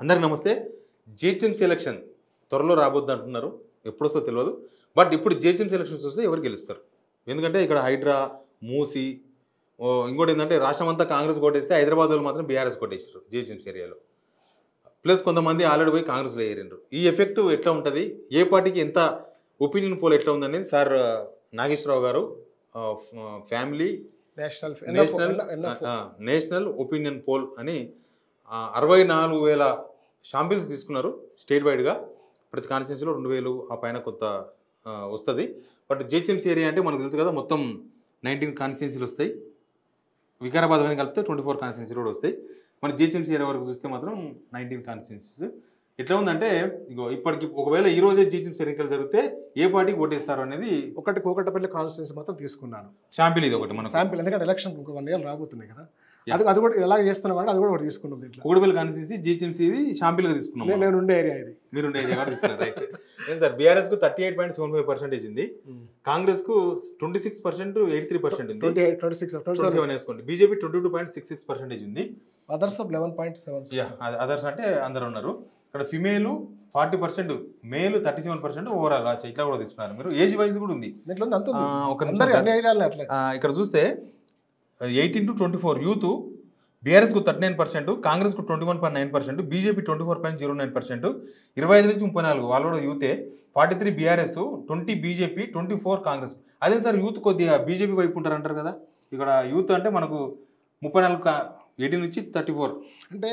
అందరికీ నమస్తే. GHMC election త్వరలో రాబోద్దు అంటున్నారు. ఎప్పుడొస్తో తెలియదు. బట్ ఇప్పుడు జిహెచ్ఎంసీ ఎలక్షన్స్ వస్తే ఎవరు గెలుస్తారు? ఎందుకంటే ఇక్కడ హైడ్రా, మూసి, ఇంకోటి ఏంటంటే రాష్ట్రం అంతా కాంగ్రెస్ కొట్టేస్తే హైదరాబాద్ వాళ్ళు మాత్రం బీఆర్ఎస్ కొట్టేసారు జిహెచ్ఎంసీ ఏరియాలో. ప్లస్ కొంతమంది ఆల్రెడీ పోయి కాంగ్రెస్లో ఏరిండ్రు. ఈ ఎఫెక్ట్ ఎట్లా ఉంటుంది, ఏ పార్టీకి ఎంత ఒపీనియన్ పోల్ ఎట్లా ఉందనేది సార్ నాగేశ్వరరావు గారు ఫ్యామిలీ నేషనల్ ఒపీనియన్ పోల్ అని 64,000 శాంపిల్స్ తీసుకున్నారు స్టేట్ వైడ్గా. ప్రతి కాన్స్టిట్యూన్సీలో 2,000 ఆ పైన కొత్త వస్తుంది. బట్ జిహెచ్ఎంసీ ఏరియా అంటే మనకు తెలుసు కదా, మొత్తం 19 కాన్స్టిట్యూన్సీలు వస్తాయి. వికారాబాద్ అని కలిపితే 24 కాన్స్టిట్యూన్సీలు కూడా వస్తాయి. మన జిహెచ్ఎంసీ ఏరియా వరకు చూస్తే మాత్రం 19 కాన్స్టిట్యూన్సీస్. ఎట్లా ఉందంటే ఇగో ఇప్పటికి ఒకవేళ ఈ రోజే జిహెచ్ఎంసీ ఎన్నికలు జరిగితే ఏ పార్టీకి ఓటేస్తారు అనేది ఒకటి కూకట్పల్లి కాన్స్టిట్యూన్సీ మాత్రం తీసుకున్నాను శాంపిల్. ఇది ఒకటి మన శాంపిల్, ఎందుకంటే ఎలక్షన్ 1 year రాబోతున్నాయి కదా, అది కూడా ఎలా చేస్తున్నాం అంటే అది కూడా ఒకటి తీసుకున్నాం. దీంట్లో కూకట్పల్లి కాన్స్టిట్యూన్సీ జిహెచ్ఎంసీ ఇది శాంపిల్గా తీసుకున్నాం. నేను ఉండే ఏరియా ఇది, మీరు ఉండే ఏరియా తీసుకున్నారు. రైట్. ఏం సార్, బీఆర్ఎస్ కు 38.75% ఉంది, కాంగ్రెస్ కు 26%, 83% ఉంది, 27 వేసుకోండి. బీజేపీ 22.66% ఉంది, అదర్స్ 11.7. అదర్స్ అంటే అందరు ఉన్నారు. ఇక్కడ ఫిమేల్ 40%, మేల్ 37% ఓవరాల్ ఇట్లా కూడా తీసుకున్నారు. మీరు ఏజ్ వైజ్ కూడా ఉంది. ఇక్కడ చూస్తే 18 to 24 యూత్ బీఆర్ఎస్కు 39%, కాంగ్రెస్కు 21.9%, బీజేపీ 24.09%, 25 నుంచి 34 వాళ్ళు కూడా యూతే, 43 బీఆర్ఎస్, 20 బీజేపీ, 24 కాంగ్రెస్. అదే సార్ యూత్ కొద్దిగా బీజేపీ వైపు ఉంటారు అంటారు కదా. ఇక్కడ యూత్ అంటే మనకు 34, 18 నుంచి 34 అంటే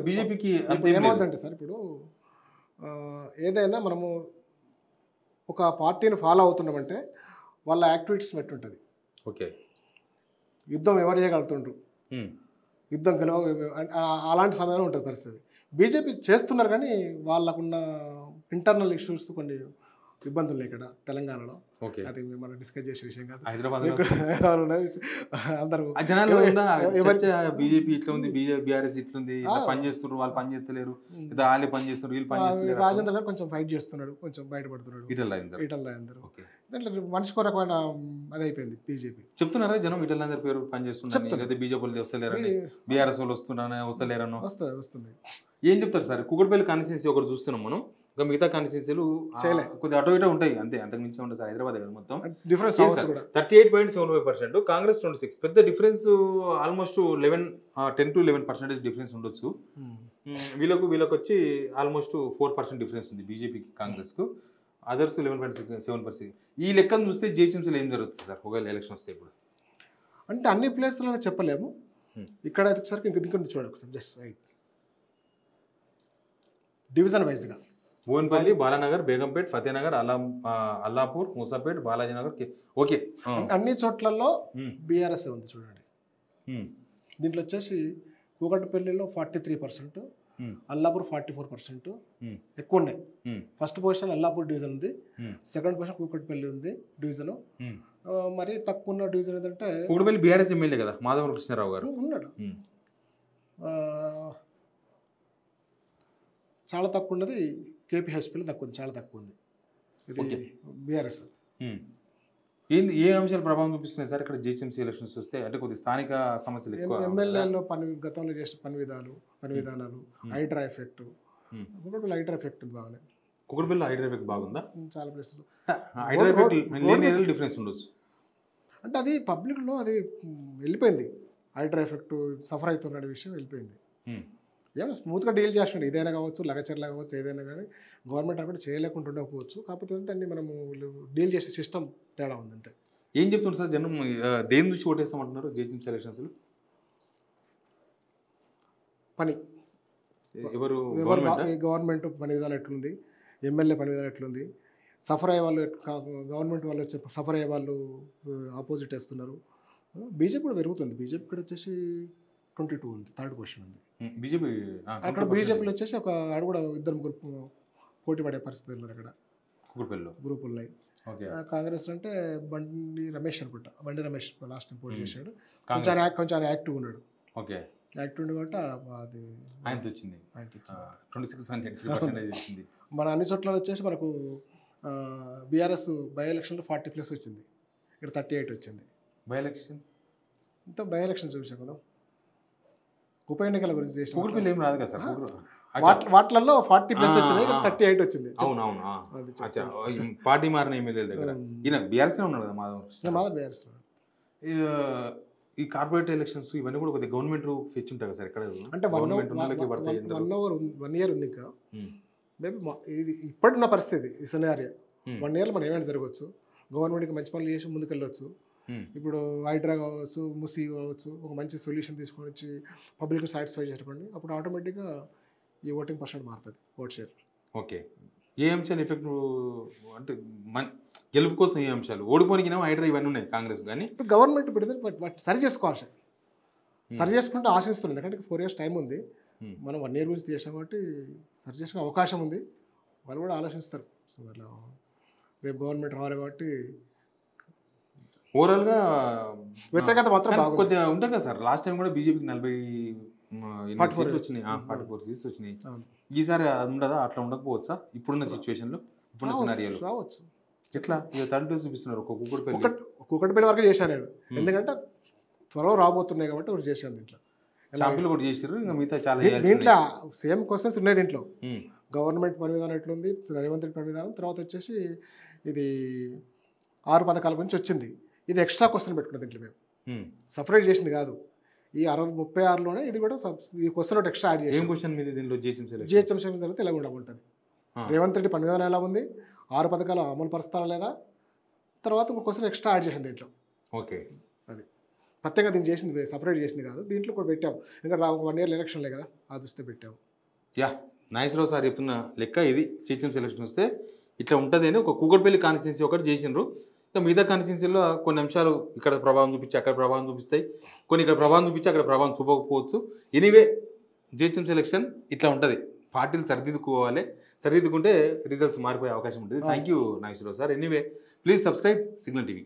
బీజేపీకి ఏమవుతుందంటే సార్, ఇప్పుడు ఏదైనా మనము ఒక పార్టీని ఫాలో అవుతున్నామంటే వాళ్ళ యాక్టివిటీస్ బట్టి ఉంటుంది. ఓకే, యుద్ధం ఎవరు చేయగలుగుతుండ్రు, యుద్ధం అలాంటి సమయంలో ఉంటుంది పరిస్థితి. బీజేపీ చేస్తున్నారు కానీ వాళ్ళకున్న ఇంటర్నల్ ఇష్యూస్ కొన్ని ఇబ్బందులు ఇక్కడ తెలంగాణలో. అది మనం డిస్కస్ చేసే విషయం కాదు. హైదరాబాద్ అందరూ బీజేపీ ఇట్లా ఉంది, బీఆర్ఎస్ ఇట్లుంది, పని చేస్తున్నారు, వాళ్ళు పని చేస్తలేరు, వాళ్ళే పని చేస్తున్నారు, వీళ్ళు పని చేస్తున్నారు. రాజేంద్ర గారు కొంచెం ఫైట్ చేస్తున్నాడు, కొంచెం బయటపడుతున్నాడు. ఈటల రాజేందర్ మనిషి కొరకమైన అది అయిపోయింది బీజేపీ. చెప్తున్నారా జనం ఈటల రాజేందర్ పేరు పని చేస్తున్నారు, బీజేపీ వాళ్ళు వస్తలేరని, బీఆర్ఎస్ వాళ్ళు వస్తలేరని. వస్తుంది. ఏం చెప్తారు సార్? కూకట్పల్లి కాన్స్టిట్యూన్సీ ఒకటి చూస్తున్నాం మనం, ఇంకా మిగతా కాన్స్టిట్యూన్సీలు కొద్దిగా అటో ఇటో ఉంటాయి అంతే, అంతకు మించి ఉంటుంది సార్. హైదరాబాద్ కదా మొత్తం డిఫరెన్స్ 38.75%, కాంగ్రెస్ 26. పెద్ద డిఫరెన్స్ ఆల్మోస్ట్ 10 to 11% డిఫరెన్స్ ఉండొచ్చు. వీళ్ళకు వచ్చి ఆల్మోస్ట్ 4% డిఫరెన్స్ ఉంది బీజేపీకి, కాంగ్రెస్కు. అదర్స్ 11.67%. ఈ లెక్కను చూస్తే జిహెచ్ఎంసీలో ఏం జరుగుతుంది సార్ ఒకవేళ ఎలక్షన్ వస్తే? ఇప్పుడు అంటే అన్ని ప్లేస్లలో చెప్పలేము. ఇక్కడ అయితే వచ్చేసరికి ఇంకొక చూడండి ఒకసారి, జస్ట్ రైట్ డివిజన్ వైజ్గా భువన్పల్లి, బాలానగర్, బేగంపేట్, ఫతేనగర్, అల్లాపూర్, మూసాపేట్, బాలాజీనగర్. ఓకే, అన్ని చోట్లలో బీఆర్ఎస్ ఉంది చూడండి. దీంట్లో వచ్చేసి కూకట్పల్లిలో 43%, అల్లాపూర్ 44%, ఎక్కువ ఉన్నాయి. ఫస్ట్ పొజిషన్ అల్లాపూర్ డివిజన్ ఉంది, సెకండ్ పొజిషన్ కూకట్పల్లి ఉంది డివిజన్. మరి తక్కువ ఉన్న డివిజన్ ఏంటంటే కూకట్పల్లి బీఆర్ఎస్ ఎమ్మెల్యే కదా మాధవ కృష్ణారావు గారు ఉన్నాడు. చాలా తక్కువ ఉన్నది కేపీహెచ్పీలో తక్కువ ఉంది, చాలా తక్కువ ఉంది. ఇది బీఆర్ఎస్. ఏ అంశాలు ప్రభావం చూపిస్తున్నాయి సార్ ఇక్కడ జిహెచ్ఎంసీ ఎలక్షన్స్ వస్తే? అంటే కొద్ది స్థానిక సమస్యలు ఎక్కువ, ఎమ్మెల్యేలో గతంలో చేసిన పని విధానాలు, హైడ్రా ఎఫెక్ట్. కూకట్పల్లి హైడ్రా ఎఫెక్ట్ బాగానే. కూకట్పల్లి హైడ్రా ఎఫెక్ట్ బాగుందా? చాలా ప్లేస్లో హైడ్రా ఎఫెక్ట్ డిఫరెన్స్ ఉండొచ్చు. అంటే అది పబ్లిక్లో అది వెళ్ళిపోయింది, హైడ్రా ఎఫెక్ట్ సఫర్ అవుతున్న విషయం వెళ్ళిపోయింది. ఏమో స్మూత్గా డీల్ చేస్తున్నాడు, ఏదైనా కావచ్చు, లగచర్లా కావచ్చు, ఏదైనా కానీ గవర్నమెంట్ కూడా చేయలేకుండా ఉండకపోవచ్చు. కాకపోతే దాన్ని మనము డీల్ చేసే సిస్టమ్ తేడా ఉంది అంతే. ఏం చెప్తున్నారు సార్ జనం, దేని నుంచి ఓటేస్తామంటున్నారు జిహెచ్ఎంసీ ఎలక్షన్స్లో? పని, ఎవరు గవర్నమెంట్ పని విధానం ఎట్లుంది, ఎమ్మెల్యే పని విధానం ఎట్లుంది, సఫర్ అయ్యే వాళ్ళు, గవర్నమెంట్ వాళ్ళు వచ్చి సఫర్ అయ్యే వాళ్ళు ఆపోజిట్ వేస్తున్నారు. బీజేపీ కూడా పెరుగుతుంది. బీజేపీ కూడా వచ్చేసి 22 ఉంది, 3rd పొజిషన్ ఉంది బీజేపీ. అక్కడ బీజేపీలో వచ్చేసి ఒక ఆడు కూడా 2-3 పోటీ పడే పరిస్థితి ఉన్నారు అక్కడ గ్రూపులు ఉన్నాయి. కాంగ్రెస్ అంటే బండి రమేష్ అనుకుంటా, బండి రమేష్ లాస్ట్ టైం పోటీ చేశాడు, కొంచెం యాక్టివ్ ఉన్నాడు. యాక్టివ్ ఉండి కాబట్టి అది ఆయన వచ్చింది. 26.83% మన అన్ని చోట్ల వచ్చేసి మనకు బీఆర్ఎస్ బై ఎలక్షన్లో 40+ వచ్చింది, ఇక్కడ 38 వచ్చింది. బై ఎలక్షన్ ఇంత బై ఎలక్షన్ చూసాం కదా, ఉప ఎన్నికల గురించి చేసిన కూకట్పల్లి ఏం రాదు కదా సార్. వాటిలలో 40+ వచ్చినాయి, 38 వచ్చింది. అవునవును. అది అచ్చా, పార్టీ మారిన ఎమ్మెల్యేల దగ్గర ఈయన బీఆర్ఎస్లో ఉన్నాడు కదా మాధవ్. మాధవ్ బీఆర్ఎస్. ఈ కార్పొరేట్ ఎలక్షన్స్ ఇవన్నీ కూడా కొద్దిగా గవర్నమెంట్ ఫెచ్ ఉంటాయి కదా సార్ ఇక్కడ, అంటే 1 ఇయర్ ఉంది ఇంకా. మేబీ ఇది ఇప్పుడున్న పరిస్థితి, ఈ సినారియో 1 ఇయర్లో మనం ఏమైనా జరగవచ్చు. గవర్నమెంట్కి మంచి పనులు చేసి ముందుకెళ్ళవచ్చు. ఇప్పుడు హైడ్రా కావచ్చు, ముసి కావచ్చు, ఒక మంచి సొల్యూషన్ తీసుకొని వచ్చి పబ్లిక్ని సాటిస్ఫై చేసుకోండి, అప్పుడు ఆటోమేటిక్గా ఈ ఓటింగ్ పర్సెంట్ మారుతుంది, ఓట్ షేర్. ఓకే, ఏ అంశాలు ఎఫెక్ట్ అంటే గెలుపు కోసం ఏ అంశాలు? ఓడిపోయిన హైడ్రా ఇవన్నీ ఉన్నాయి కాంగ్రెస్, కానీ ఇప్పుడు గవర్నమెంట్ ఇప్పుడు సరి చేసుకోవాలి సార్. సరి చేసుకుంటే ఆశిస్తుంది, ఎందుకంటే 4 years టైం ఉంది. మనం 1 year గురించి చేసాం కాబట్టి సరి చేసుకునే అవకాశం ఉంది. వాళ్ళు కూడా ఆలోచిస్తారు. సో అట్లా రేపు గవర్నమెంట్ రావాలి కాబట్టి ఓవరాల్గా వ్యతిరేకత మాత్రం కొద్దిగా ఉంటుంది కదా సార్. లాస్ట్ టైం కూడా బీజేపీకి 44 వచ్చినాయి, 44 సీట్స్ వచ్చినాయి. ఈసారి అది ఉండదా? అట్లా ఉండకపోవచ్చా ఇప్పుడున్న సిచ్యువేషన్లో, ఇప్పుడున్న సినారియోలో? రావచ్చు. ఎట్లా ఇక థర్డ్ ప్లేస్ చూపిస్తున్నారు కూకట్పల్లి వరకు చేశాను నేను, ఎందుకంటే త్వరలో రాబోతున్నాయి కాబట్టి ఒకటి చేశాను. దీంట్లో షాంపులు కూడా చేసారు, ఇంకా మిగతా చాలా. దీంట్లో సేమ్ క్వశ్చన్స్ ఉన్నాయి. దీంట్లో గవర్నమెంట్ పని విధానం ఎట్లుంది, రేవంత్ రెడ్డి పని విధానం, తర్వాత వచ్చేసి ఇది 6 పథకాల గురించి వచ్చింది. ఇది ఎక్స్ట్రా క్వశ్చన్ పెట్టుకున్నది దీంట్లో. మేము సపరేట్ చేసింది కాదు. ఈ 36లోనే ఇది కూడా ఈ క్వశ్చన్ ఒకటి ఎక్స్ట్రా యాడ్ చేసి. క్వశ్చన్ మీద దీంట్లో జిహెచ్ఎం సెలక్షన్ జరిగితే ఎలా ఉంటుంది, రేవంత్ రెడ్డి పని విధానం ఎలా ఉంది, 6 పథకాలు అమలు పరుస్తారా లేదా, తర్వాత ఒక క్వశ్చన్ ఎక్స్ట్రా యాడ్ చేసింది దీంట్లో. ఓకే, అది ప్రత్యేకంగా దీన్ని చేసింది, సపరేట్ చేసింది కాదు. దీంట్లో కూడా పెట్టాము, ఎందుకంటే 1 year ఎలక్షన్లే కదా, అది వస్తే పెట్టాము. నాగేశ్వరరావు సార్ చెప్తున్న లెక్క ఇది. జిహెచ్ఎం సెలక్షన్ వస్తే ఇట్లా ఉంటుంది అని ఒక కూకట్పల్లి కాన్స్టిట్యున్సీ ఒకటి చేసిండ్రు. ఇంకా మిగతా కాన్స్టిట్యున్సీలో కొన్ని అంశాలు ఇక్కడ ప్రభావం చూపించి అక్కడ ప్రభావం చూపిస్తాయి, కొన్ని ఇక్కడ ప్రభావం చూపించి అక్కడ ప్రభావం చూపకపోవచ్చు. ఎనీవే జిహెచ్ఎం సెలక్షన్ ఇట్లా ఉంటుంది. పార్టీలు సరిదిద్దుకోవాలి, సరిదిద్దుకుంటే రిజల్ట్స్ మారిపోయే అవకాశం ఉంటుంది. Thank you Nageswara Rao sir. Anyway please subscribe signal TV.